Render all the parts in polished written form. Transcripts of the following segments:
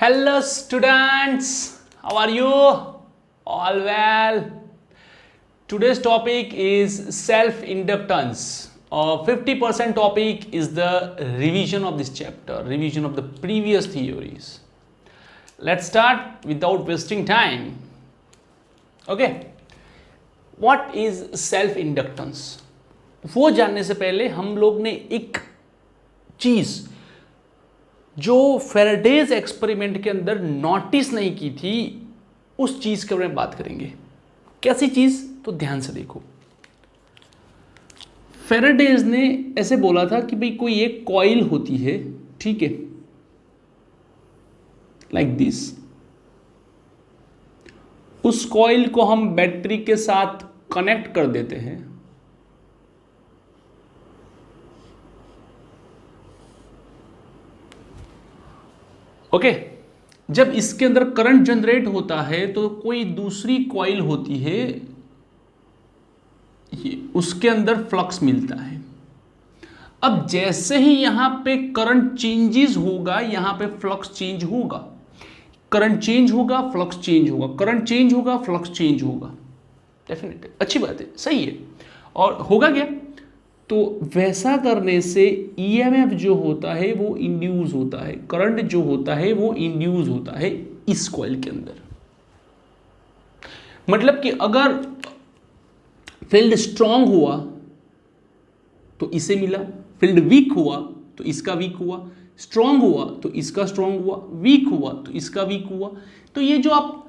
Hello students, how are you? All well. Today's topic is self-inductance. 50% topic is the revision of this chapter, revision of the previous theories. Let's start without wasting time. Okay. What is self-inductance? वो जानने से पहले हम लोग ने एक चीज जो फेराडेज एक्सपेरिमेंट के अंदर नोटिस नहीं की थी उस चीज के बारे में बात करेंगे। कैसी चीज? तो ध्यान से देखो। फेराडेज ने ऐसे बोला था कि भाई कोई एक कॉइल होती है, ठीक है, लाइक दिस। उस कॉइल को हम बैटरी के साथ कनेक्ट कर देते हैं, ओके। जब इसके अंदर करंट जनरेट होता है तो कोई दूसरी कॉइल होती है, उसके अंदर फ्लक्स मिलता है। अब जैसे ही यहां पे करंट चेंजेस होगा, यहां पे फ्लक्स चेंज होगा। करंट चेंज होगा, फ्लक्स चेंज होगा, करंट चेंज होगा, फ्लक्स चेंज होगा। डेफिनेटली अच्छी बात है, सही है। और होगा क्या? तो वैसा करने से ईएमएफ जो होता है वो इंड्यूस होता है, करंट जो होता है वो इंड्यूस होता है इस कॉइल के अंदर। मतलब कि अगर फील्ड स्ट्रांग हुआ तो इसे मिला, फील्ड वीक हुआ तो इसका वीक हुआ, स्ट्रांग हुआ तो इसका स्ट्रांग हुआ, वीक हुआ तो इसका वीक हुआ। तो ये जो आप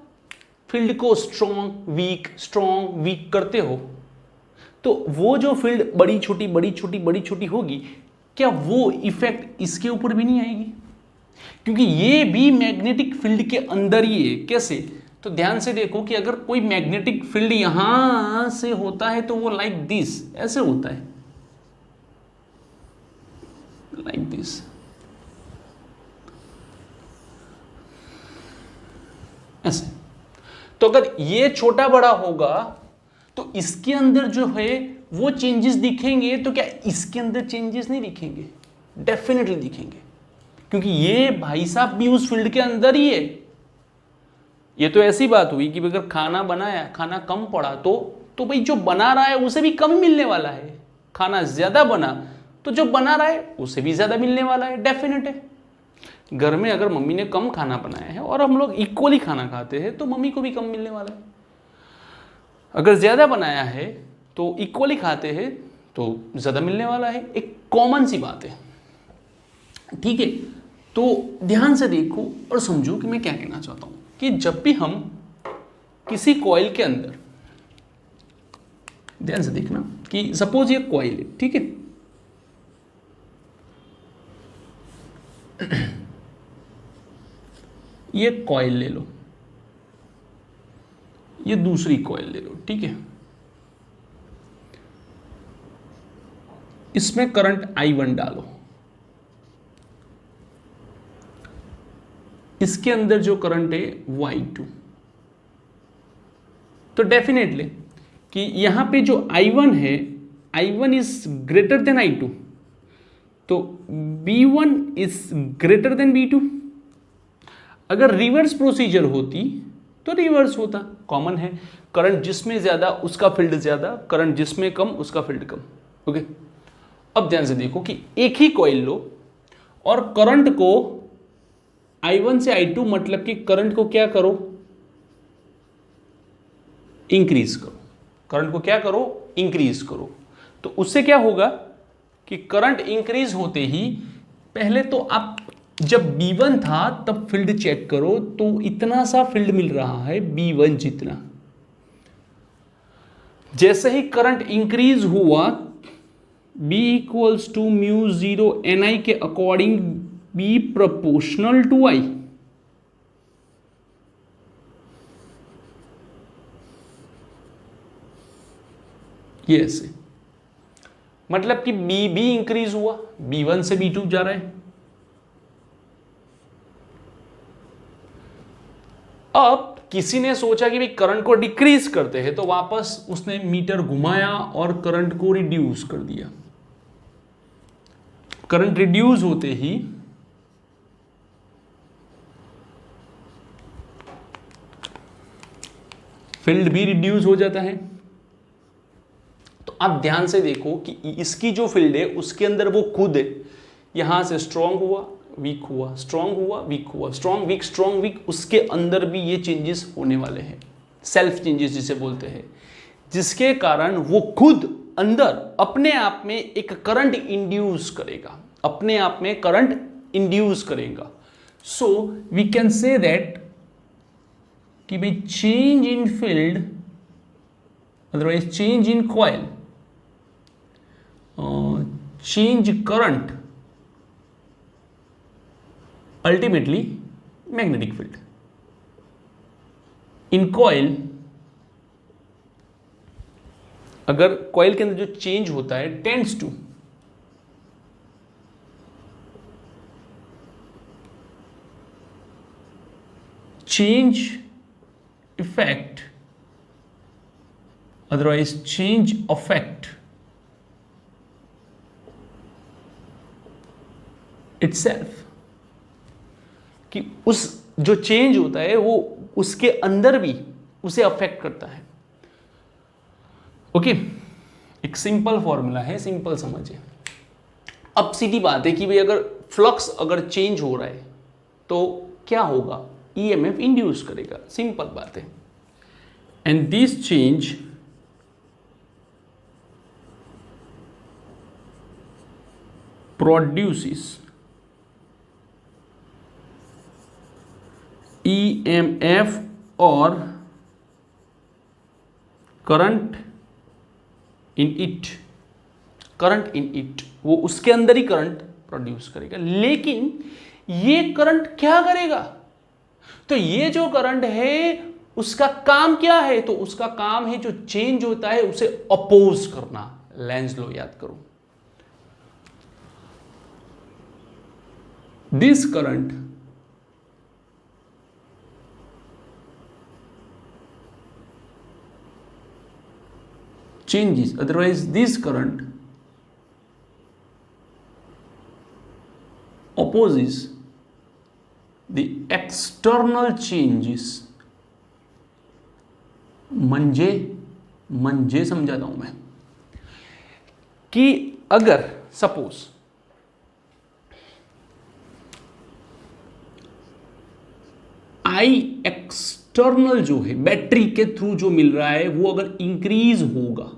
फील्ड को स्ट्रांग वीक करते हो, तो वो जो फील्ड बड़ी छोटी होगी, क्या वो इफेक्ट इसके ऊपर भी नहीं आएगी? क्योंकि ये भी मैग्नेटिक फील्ड के अंदर ही है। कैसे? तो ध्यान से देखो कि अगर कोई मैग्नेटिक फील्ड यहां से होता है तो वो लाइक दिस, ऐसे होता है, लाइक दिस, ऐसे। तो अगर ये छोटा बड़ा होगा तो इसके अंदर जो है वो चेंजेस दिखेंगे, तो क्या इसके अंदर चेंजेस नहीं दिखेंगे? डेफिनेटली दिखेंगे, क्योंकि ये भाई साहब भी उस फील्ड के अंदर ही है। ये तो ऐसी बात हुई कि अगर खाना बनाया, खाना कम पड़ा तो भाई जो बना रहा है उसे भी कम मिलने वाला है। खाना ज्यादा बना तो जो बना रहा है उसे भी ज्यादा मिलने वाला है, डेफिनेट है। घर में अगर मम्मी ने कम खाना बनाया है और हम लोग इक्वली खाना खाते हैं तो मम्मी को भी कम मिलने वाला है। अगर ज्यादा बनाया है तो इक्वली खाते हैं तो ज्यादा मिलने वाला है। एक कॉमन सी बात है, ठीक है। तो ध्यान से देखो और समझो कि मैं क्या कहना चाहता हूं कि जब भी हम किसी कॉइल के अंदर, ध्यान से देखना कि सपोज ये कॉइल है, ठीक है, ये कॉइल ले लो, ये दूसरी कॉइल ले लो, ठीक है। इसमें करंट I1 डालो, इसके अंदर जो करंट है वो I2। तो डेफिनेटली कि यहां पे जो I1 है, I1 is greater than I2, तो B1 is greater than B2। अगर रिवर्स प्रोसीजर होती तो रिवर्स होता, कॉमन है। करंट जिसमें ज्यादा उसका फील्ड ज्यादा, करंट जिसमें कम उसका फील्ड कम, ओके। अब ध्यान से देखो कि एक ही कॉइल लो और करंट को I1 से I2, मतलब कि करंट को क्या करो, इंक्रीज करो। करंट को क्या करो, इंक्रीज करो। तो उससे क्या होगा कि करंट इंक्रीज होते ही पहले तो आप जब B1 था तब फील्ड चेक करो, तो इतना सा फील्ड मिल रहा है B1 जितना। जैसे ही करंट इंक्रीज हुआ, B equals to mu 0 NI के according B proportional to I। ये ऐसे, मतलब कि B भी इंक्रीज हुआ, B1 से B2 जा रहा है। अब किसी ने सोचा कि भाई करंट को डिक्रीज करते हैं, तो वापस उसने मीटर घुमाया और करंट को रिड्यूस कर दिया। करंट रिड्यूस होते ही फील्ड भी रिड्यूस हो जाता है। तो आप ध्यान से देखो कि इसकी जो फील्ड है उसके अंदर वो खुद यहां से स्ट्रांग हुआ, वीक हुआ, स्ट्रांग हुआ, वीक हुआ, स्ट्रांग वीक, स्ट्रांग वीक, उसके अंदर भी ये चेंजेस होने वाले हैं, सेल्फ चेंजेस जिसे बोलते हैं, जिसके कारण वो खुद अंदर अपने आप में एक करंट इंड्यूस करेगा, अपने आप में करंट इंड्यूस करेगा। So we can say that कि भाई change in field otherwise change in coil, change current, ultimately magnetic field in coil. अगर कॉइल के अंदर जो चेंज होता है tends to change effect otherwise change affect itself, कि उस जो चेंज होता है वो उसके अंदर भी उसे अफेक्ट करता है। ओके, एक सिंपल फॉर्मूला है, सिंपल समझिए। अब सीधी बात है कि भाई अगर फ्लक्स अगर चेंज हो रहा है तो क्या होगा, ईएमएफ इंड्यूस करेगा, सिंपल बात है। And this change produces EMF और current in it, current in it, वो उसके अंदर ही करंट प्रोड्यूस करेगा। लेकिन ये करंट क्या करेगा, तो ये जो करंट है उसका काम क्या है, तो उसका काम है जो चेंज होता है उसे अपोज करना। लेंज लो याद करो, this current changes, otherwise this current opposes the external changes। मंजे समझाता हूं मैं कि अगर सपोज आई एक्सटर्नल जो है बैटरी के थ्रू जो मिल रहा है वो अगर इंक्रीज होगा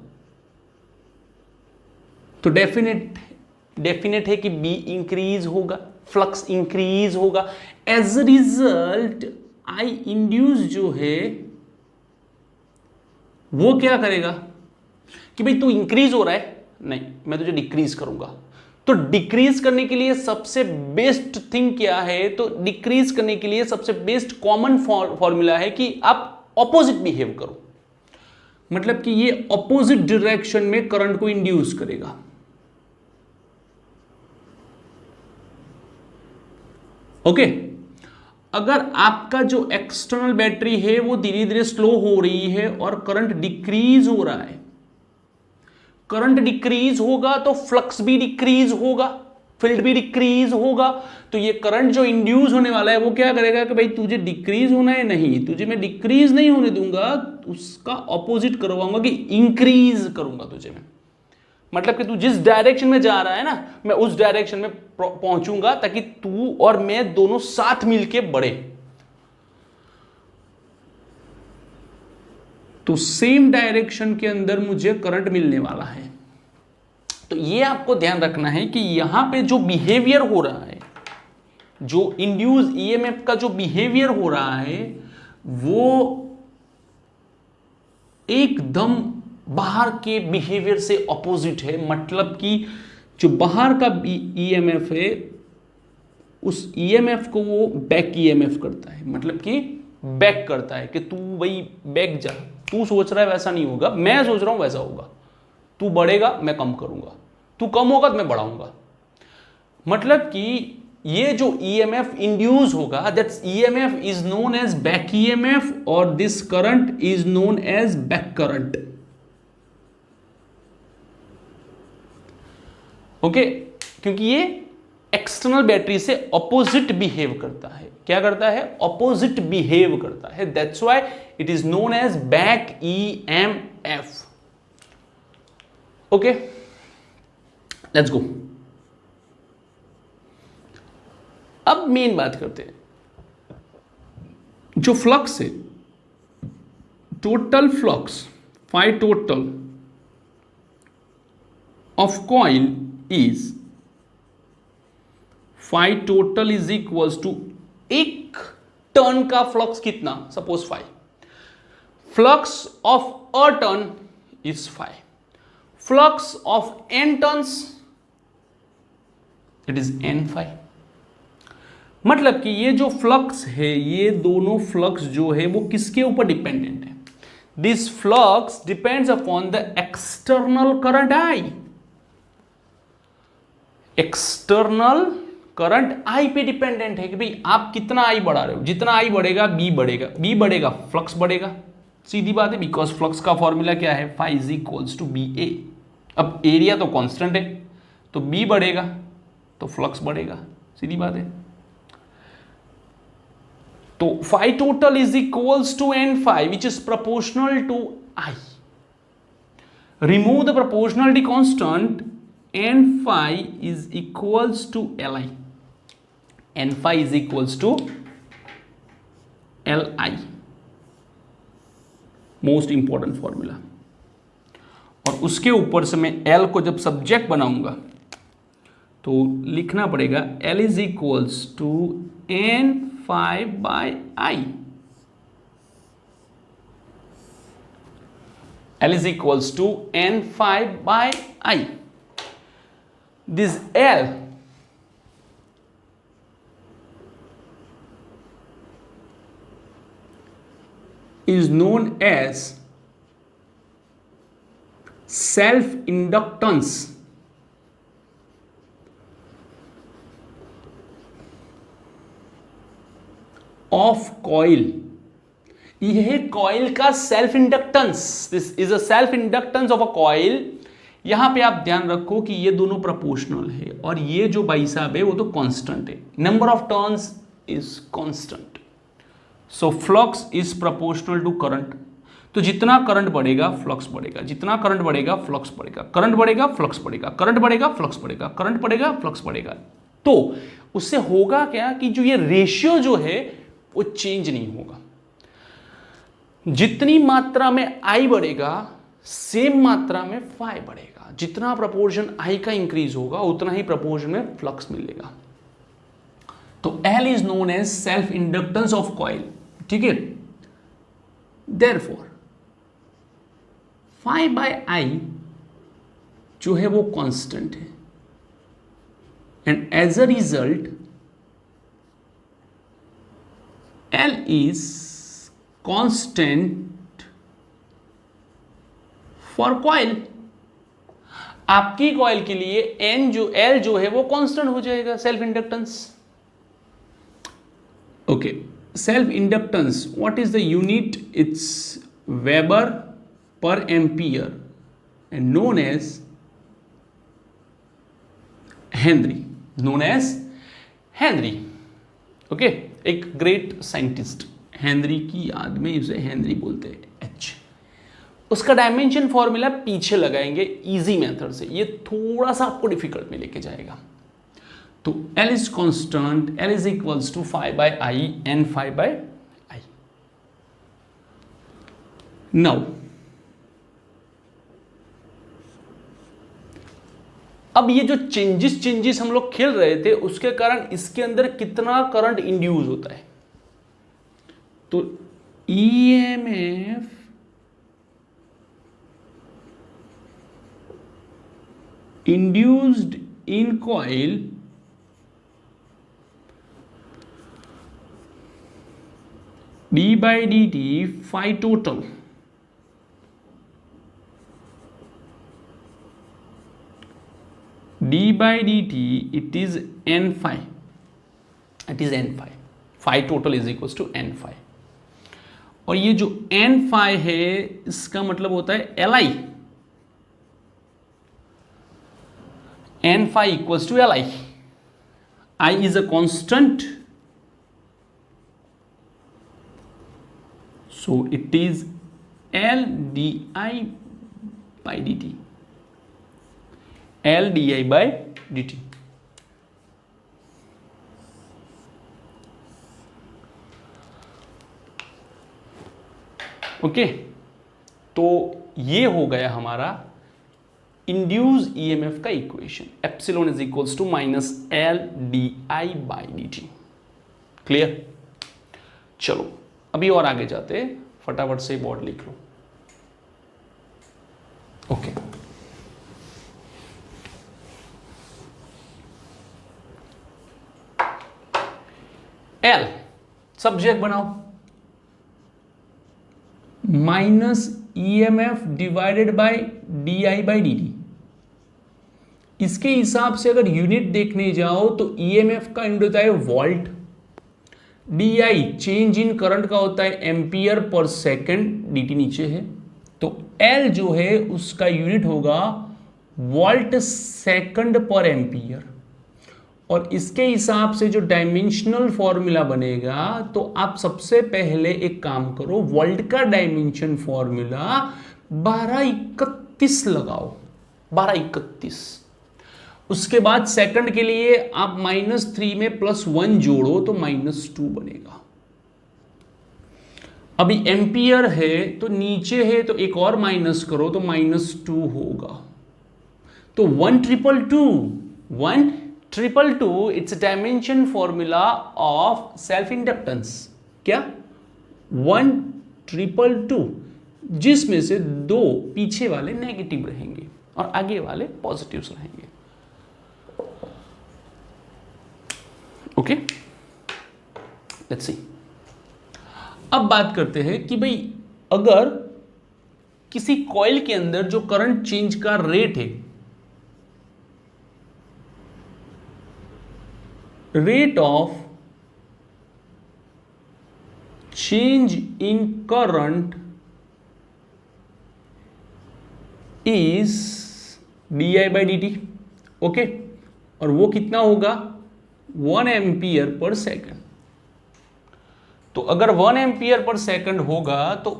तो डेफिनेट है कि बी इंक्रीज होगा, फ्लक्स इंक्रीज होगा। As a result I induce जो है वो क्या करेगा कि भाई तू इंक्रीज हो रहा है, नहीं मैं तुझे डिक्रीज करूंगा। तो डिक्रीज करने के लिए सबसे बेस्ट थिंग क्या है, तो डिक्रीज करने के लिए सबसे बेस्ट कॉमन फॉर्मूला है कि आप ऑपोजिट बिहेव करो, मतलब कि ये ऑपोजिट डायरेक्शन में करंट को इंड्यूस करेगा। ओके, अगर आपका जो एक्सटर्नल बैटरी है वो धीरे धीरे स्लो हो रही है और करंट डिक्रीज हो रहा है, करंट डिक्रीज होगा तो फ्लक्स भी डिक्रीज होगा, फील्ड भी डिक्रीज होगा। तो ये करंट जो इंड्यूस होने वाला है वो क्या करेगा कि भाई तुझे डिक्रीज होना है, नहीं तुझे मैं डिक्रीज नहीं होने दूंगा, उसका ऑपोजिट करवाऊंगा कि इंक्रीज करूंगा तुझे मैं। मतलब कि तू जिस डायरेक्शन में जा रहा है ना, मैं उस डायरेक्शन में पहुंचूंगा ताकि तू और मैं दोनों साथ मिलके बढ़े। तो सेम डायरेक्शन के अंदर मुझे करंट मिलने वाला है। तो ये आपको ध्यान रखना है कि यहां पे जो बिहेवियर हो रहा है, जो इंड्यूस ईएमएफ का जो बिहेवियर हो रहा है वो एकदम बाहर के बिहेवियर से अपोजिट है। मतलब कि जो बाहर का ईएमएफ है उस ईएमएफ को वो बैक ईएमएफ करता है, मतलब कि बैक करता है कि तू भाई बैक जा, तू सोच रहा है वैसा नहीं होगा, मैं सोच रहा हूं वैसा होगा, तू बढ़ेगा मैं कम करूंगा, तू कम होगा तो मैं बढ़ाऊंगा। मतलब कि ये जो ईएमएफ इंड्यूस होगा, that's EMF is known as back EMF और this current is known as back current. Okay, क्योंकि ये एक्सटर्नल बैटरी से ऑपोजिट बिहेव करता है। क्या करता है? ऑपोजिट बिहेव करता है। That's why it is known as back EMF. Okay, let's go. अब मेन बात करते हैं, जो फ्लक्स है, total flux, phi total of coil is phi total is equals to एक टर्न का फ्लक्स कितना? Suppose phi, flux of a turn is phi, flux of n turns it is n phi। मतलब कि ये जो flux है, ये दोनों फ्लक्स जो है वो किसके ऊपर डिपेंडेंट है? This flux depends upon the external current I. External current I पे डिपेंडेंट है कि भाई आप कितना I बढ़ा रहे हो। जितना I बढ़ेगा B बढ़ेगा, B बढ़ेगा फ्लक्स बढ़ेगा। सीधी बात है, बिकॉज फ्लक्स का फॉर्मूला क्या है? phi is equals to BA। अब एरिया तो कांस्टेंट है, तो B बढ़ेगा तो फ्लक्स बढ़ेगा। सीधी बात है। तो phi total is equals to n phi which is proportional to I. Remove the proportionality constant, n phi is equals to Li. n phi is equals to Li. Most important formula। और उसके ऊपर से मैं L को जब subject बनाऊंगा तो लिखना पड़ेगा L is equals to n phi by I. L is equals to n phi by I. This L is known as self-inductance of coil. यह कॉइल का self inductance, this is a self inductance of a coil. यहां पे आप ध्यान रखो कि ये दोनों प्रोपोर्शनल है और ये जो भाई साहब है वो तो कांस्टेंट है। Number of turns is constant, so flux is proportional to current. तो जितना करंट बढ़ेगा फ्लक्स बढ़ेगा, जितना करंट बढ़ेगा फ्लक्स बढ़ेगा, करंट बढ़ेगा फ्लक्स बढ़ेगा, करंट बढ़ेगा फ्लक्स बढ़ेगा, करंट बढ़ेगा फ्लक्स बढ़ेगा। तो उससे होगा क्या कि जो ये रेशियो जो है वो चेंज नहीं होगा। जितनी मात्रा में I बढ़ेगा सेम मात्रा में phi बढ़ेगा। जितना प्रोपोर्शन I का इंक्रीज होगा उतना ही प्रोपोर्शन में फ्लक्स मिलेगा। तो L is known as self inductance of coil. ठीक है, देयरफॉर phi by I जो है वो कांस्टेंट है and as a result L is constant for coil। आपकी कॉइल के लिए L जो है वो कांस्टेंट हो जाएगा, self inductance. Okay, self inductance what is the unit? It's weber per ampere and known as Henry, known as Henry. Okay, एक great scientist Henry की याद में उसे हेनरी बोलते हैं, H। उसका डायमेंशन फॉर्मूला पीछे लगाएंगे इजी मेथड से, ये थोड़ा सा आपको डिफिकल्ट में लेके जाएगा। तो L is constant, L is equals to phi by I, n phi by I। Now अब ये जो चेंजेस हम लोग खेल रहे थे उसके कारण इसके अंदर कितना करंट इंड्यूस होता है। तो EMF induced in coil d/dt phi total d/dt it is n phi, it is n phi, phi total is equals to n phi। और ये जो n phi है इसका मतलब होता है Li, n phi equals to Li। I is a constant, so it is L di by dt, L di by dt. Okay, तो ये हो गया हमारा इंड्यूस ईएमएफ का equation, epsilon is equals to minus L D I by D T. Clear? चलो अभी और आगे जाते, फटाफट से बोर्ड लिख लो। ओके, एल सब्जेक्ट बनाओ, minus EMF divided by D I by D T. इसके हिसाब से अगर यूनिट देखने जाओ तो ईएमएफ का यूनिट होता है volt, D I change in current का होता है ampere per second, D T नीचे है, तो एल जो है उसका यूनिट होगा वोल्ट सेकंड पर एम्पियर। और इसके हिसाब से जो डायमेंशनल फॉर्मूला बनेगा, तो आप सबसे पहले एक काम करो, वोल्ट का डायमेंशन फॉर्मूला 1231 लगाओ, 1231। उसके बाद सेकंड के लिए आप -3 में +1 जोड़ो तो -2 बनेगा। अभी एम्पियर है तो नीचे है तो एक और माइनस करो तो -2 होगा। तो 1/2 it's dimension formula of self inductance. क्या? 1/2, जिसमें से 2 पीछे वाले नेगेटिव रहेंगे और आगे वाले पॉजिटिव्स रहेंगे। Okay, let's see. अब बात करते हैं कि भाई अगर किसी कॉइल के अंदर जो करंट चेंज का रेट है, rate of change in current is di by dt, okay, और वो कितना होगा 1 एम्पियर पर सेकंड। तो अगर 1 एम्पियर पर सेकंड होगा तो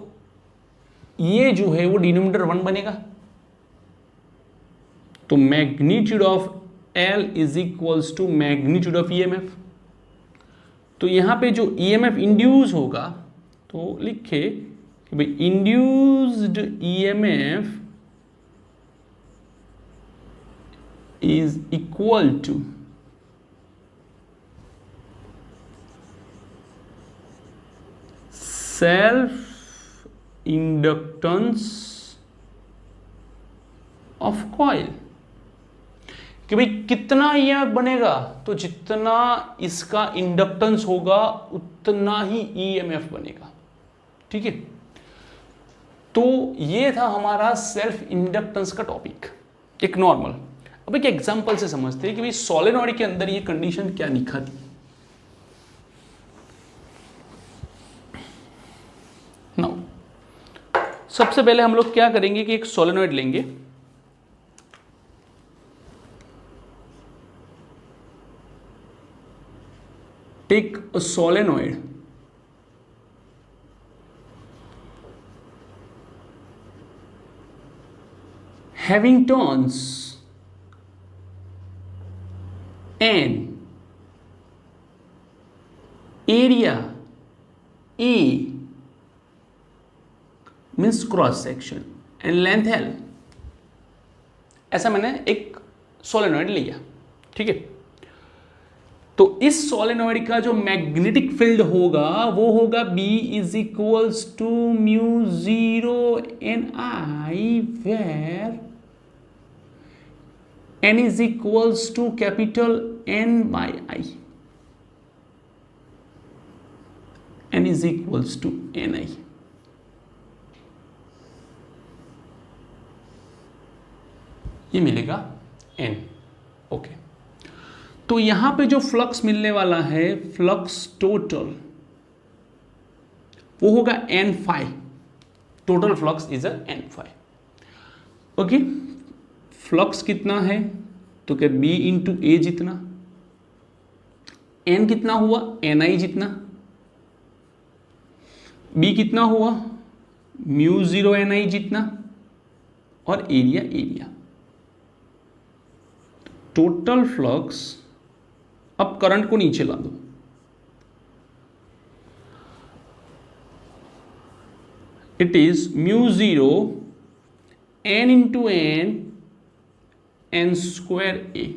ये जो है वो डिनोमिनेटर 1 बनेगा, तो magnitude of L is equals to magnitude of EMF. तो यहां पे जो ईएमएफ इंड्यूस होगा तो लिखे कि भाई induced EMF is equal to self inductance of coil. कि भाई कितना ईएमएफ बनेगा, तो जितना इसका इंडक्टेंस होगा उतना ही ईएमएफ बनेगा। ठीक है, तो ये था हमारा सेल्फ इंडक्टेंस का टॉपिक, एक नॉर्मल। अब एक एग्जांपल से समझते हैं कि भाई सोलेनॉइड के अंदर ये कंडीशन क्या दिखाती। नाउ सबसे पहले हम लोग क्या करेंगे कि एक सोलेनॉइड लेंगे, take a solenoid having turns and area A means cross section and length L। ऐसा मैंने एक सोलेनॉइड लिया, ठीक है। तो इस सोलेनॉइड का जो मैग्नेटिक फील्ड होगा वो होगा B is equals to μ0 Ni, where N is equals to capital N by I, N is equals to Ni। ये मिलेगा N, ओके। तो यहां पे जो फ्लक्स मिलने वाला है, फ्लक्स टोटल, वो होगा N phi. Total flux is N phi, okay. Flux कितना है तो क्या B इंटू ए जितना, एन कितना हुआ, एन आई जितना, बी कितना हुआ, म्यू जीरो एन आई जितना, और एरिया एरिया। टोटल फ्लक्स, अब करंट को नीचे ला दो, it is mu zero N into N square A,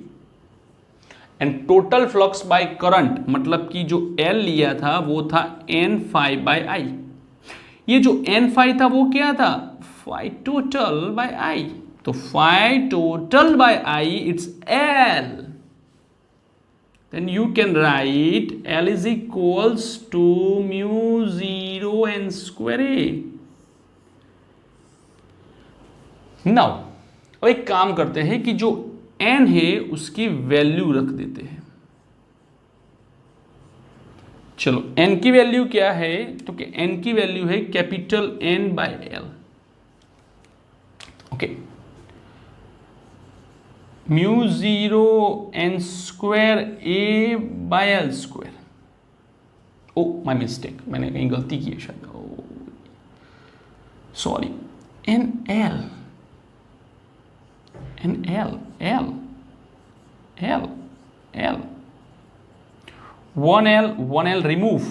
and total flux by current, मतलब कि जो एल लिया था वो था एन फाइव बाय आई। ये जो एन फाइव था वो क्या था, फाइव टोटल बाय आई, तो phi total by I it's L, then you can write L is equals to mu zero N square A. Now अब एक काम करते हैं कि जो n है उसकी वैल्यू रख देते हैं। चलो n की वैल्यू क्या है, तो कि n की वैल्यू है capital N by L। Okay, mu zero N square A by L square. Oh my mistake, मैंने कहीं गलती की है शायद, sorry, N L and L, L, L, L, 1L remove,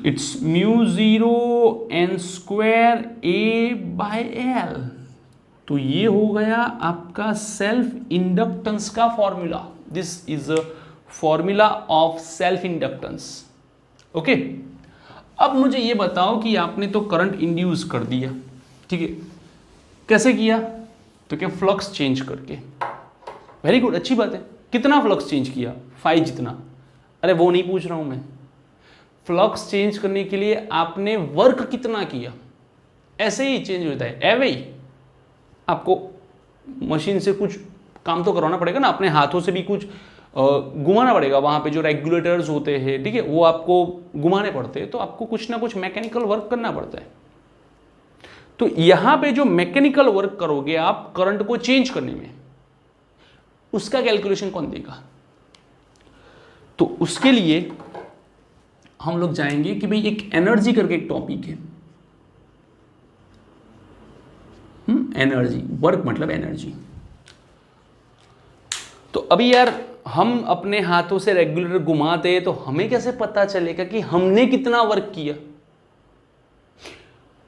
it's mu zero n square A by L। तो ये हो गया आपका सेल्फ इंडक्टेंस का formula. This is a formula of self inductance. Okay, अब मुझे ये बताओ कि आपने तो करंट इंड्यूस कर दिया, ठीक है, कैसे किया, तो क्या फ्लक्स चेंज करके। वेरी गुड, अच्छी बात है। कितना फ्लक्स चेंज किया, 5 जितना। अरे वो नहीं पूछ रहा हूं मैं, फ्लक्स चेंज करने के लिए आपने वर्क कितना किया। ऐसे ही चेंज होता है, एवे ही आपको मशीन से कुछ काम तो करवाना पड़ेगा ना, अपने हाथों से भी कुछ घुमाना पड़ेगा, वहां पे जो रेगुलेटर्स होते हैं, ठीक है, वो आपको घुमाने पड़ते हैं, तो आपको कुछ ना कुछ मैकेनिकल वर्क करना पड़ता है। तो यहां पे जो मैकेनिकल वर्क करोगे आप करंट को चेंज करने में, उसका कैलकुलेशन कौन देगा। तो उसके लिए हम लोग जाएंगे कि भाई एक एनर्जी करके एक टॉपिक है, एनर्जी, वर्क मतलब एनर्जी। तो अभी यार हम अपने हाथों से रेगुलेटर घुमाते हैं, तो हमें कैसे पता चलेगा कि हमने कितना वर्क किया,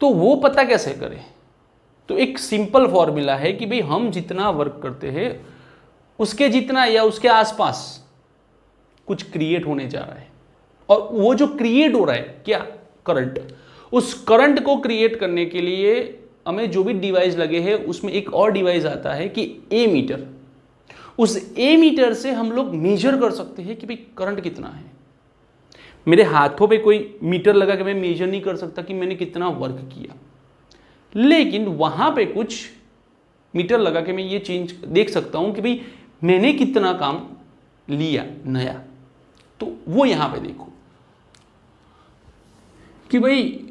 तो वो पता कैसे करें। तो एक सिंपल फॉर्मूला है कि भाई हम जितना वर्क करते हैं उसके जितना या उसके आसपास कुछ क्रिएट होने जा रहा है, और वो जो क्रिएट हो रहा है क्या, करंट, उस करंट को क्रिएट करने के लिए हमें जो भी डिवाइस लगे हैं उसमें एक और डिवाइस आता है कि ए मीटर। उस ए मीटर से हम लोग मेजर कर सकते हैं कि भाई करंट कितना है। मेरे हाथों पे कोई मीटर लगा के मैं मेजर नहीं कर सकता कि मैंने कितना वर्क किया, लेकिन वहां पे कुछ मीटर लगा के मैं ये चेंज देख सकता हूं कि भाई मैंने कितना काम लिया नया। तो वो यहां पे देखो कि भाई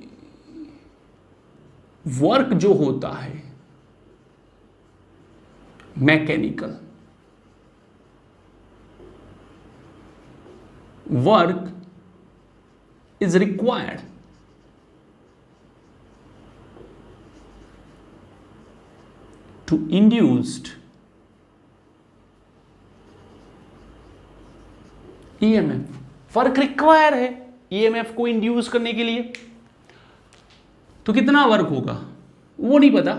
वर्क जो होता है mechanical work is required to induced EMF। Work require है EMF को इंड्यूस करने के लिए, तो कितना वर्क होगा वो नहीं पता,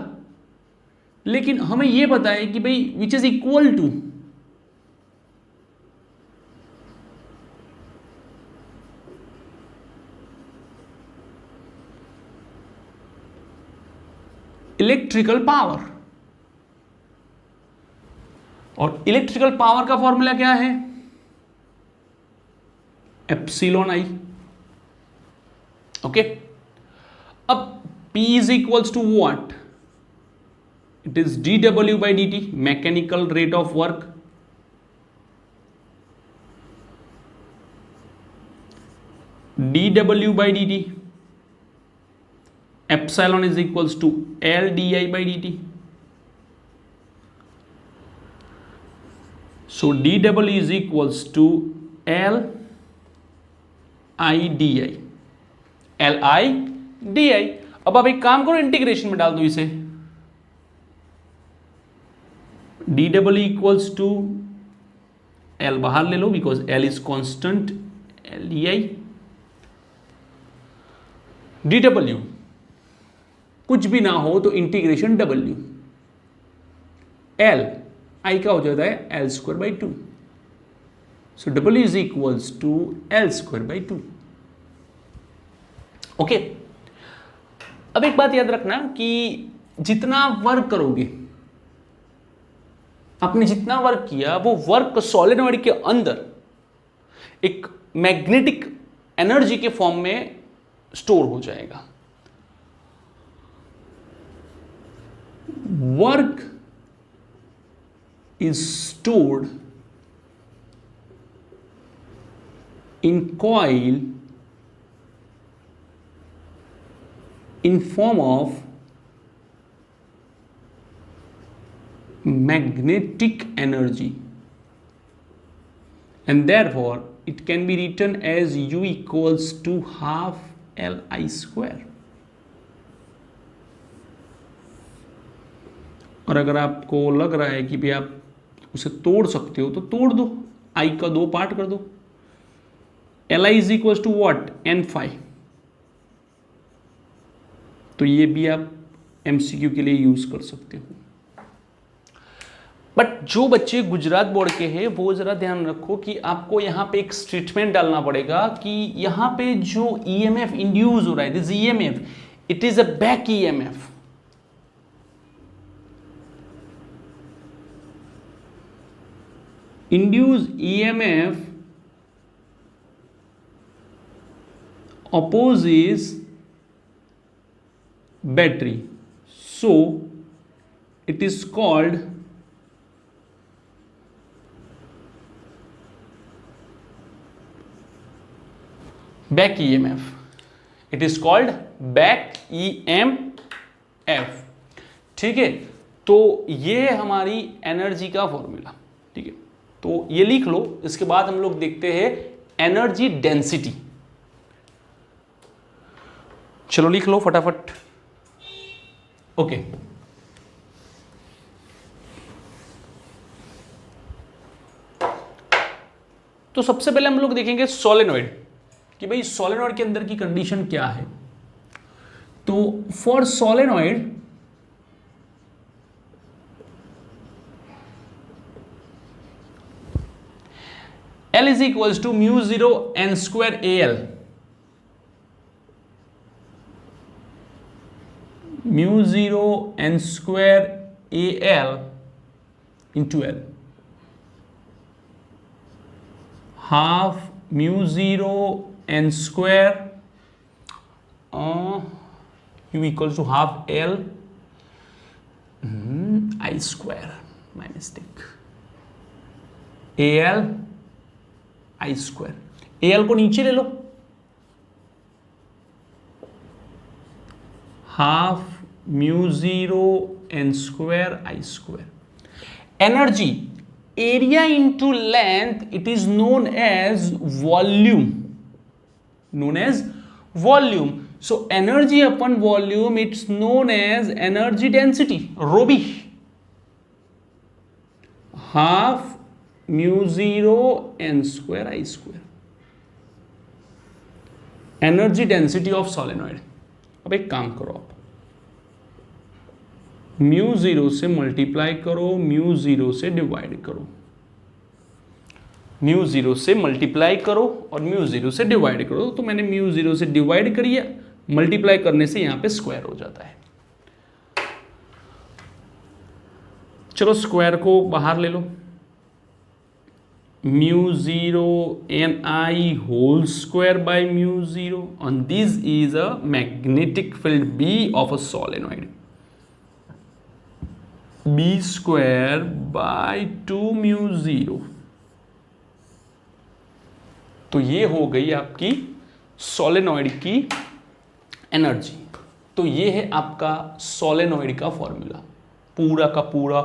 लेकिन हमें ये पता है कि भाई which is equal to electrical power. और इलेक्ट्रिकल पावर का फॉर्मूला क्या है, एप्सिलॉन आई। ओके, अब P is equals to what, it is dW by dt, mechanical rate of work, dW by dt, epsilon is equals to L di by dt। So D double is equals to L I D I, L I D I. अब आप एक काम करो, integration में डाल दो इसे, D double equals to L बाहर ले लो because L is constant, L D I D W, कुछ भी ना हो तो इंटीग्रेशन डब्ल्यू, एल आई का हो जाता है L square by two, so W is equals to L square by two. Okay, अब एक बात याद रखना कि जितना आप वर्क करोगे, आपने जितना वर्क किया वो वर्क सोलेनॉइड के अंदर एक मैग्नेटिक एनर्जी के फॉर्म में स्टोर हो जाएगा। Work is stored in coil in form of magnetic energy, and therefore it can be written as U equals to half Li square। और अगर आपको लग रहा है कि भाई आप उसे तोड़ सकते हो तो तोड़ दो, आई का दो पार्ट कर दो, L I is equal to what, N phi. तो ये भी आप एमसीक्यू के लिए यूज कर सकते हो। बट जो बच्चे गुजरात बोर्ड के हैं वो जरा ध्यान रखो कि आपको यहां पे एक स्टेटमेंट डालना पड़ेगा कि यहां पे जो ईएमएफ इंड्यूस हो रहा है, this EMF it is a back EMF. Induced EMF opposes battery, so it is called back EMF. It is called back EMF। ठीक है, तो ये हमारी एनर्जी का फॉर्मूला, ठीक है, तो ये लिख लो। इसके बाद हम लोग देखते हैं एनर्जी डेंसिटी। चलो लिख लो फटाफट। ओके, तो सबसे पहले हम लोग देखेंगे सोलेनॉइड कि भाई सोलेनॉइड के अंदर की कंडीशन क्या है। तो for solenoid L is equals to mu 0 n square AL, mu 0 n square AL into L, half mu 0 n square u equals to half L I square, my mistake, AL I square. L को नीचे ले लो, half mu 0 N square I square. Energy area into length, it is known as volume, known as volume. So energy upon volume it's known as energy density, रोबी। Half mu 0 N square I square, energy density of solenoid. अब एक काम करो, आप mu 0 से multiply करो, mu 0 से divide करो, म्यू 0 से मल्टीप्लाई करो और म्यू 0 से डिवाइड करो। तो मैंने म्यू 0 से डिवाइड करिए, मल्टीप्लाई करने से यहां पे स्क्वायर हो जाता है। चलो स्क्वायर को बाहर ले लो, mu 0 ni whole square by mu 0, and this is a magnetic field B of a solenoid, B square by 2 mu 0। तो ये हो गई आपकी सोलेनॉइड की एनर्जी। तो ये है आपका सोलेनॉइड का फॉर्मूला, पूरा का पूरा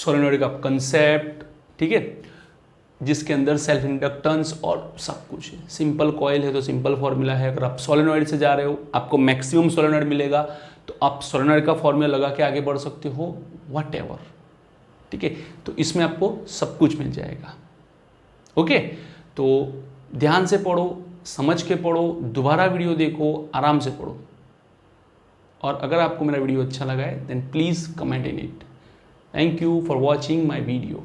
सोलेनॉइड का कंसेप्ट, ठीक है। जिसके अंदर सेल्फ इंडक्टेंस और सब कुछ है। सिंपल कॉइल है तो सिंपल फॉर्मूला है। अगर आप सोलेनॉइड से जा रहे हो, आपको मैक्सिमम सोलेनॉइड मिलेगा, तो आप सोलेनॉइड का फॉर्मूला लगा के आगे बढ़ सकते हो, व्हाटएवर। ठीक है, तो इसमें आपको सब कुछ मिल जाएगा। ओके, तो ध्यान से पढ़ो, समझ के पढ़ो, दोबारा वीडियो देखो, आराम से पढ़ो। और अगर आपको मेरा वीडियो अच्छा लगा है then please comment in it. Thank you for watching my video.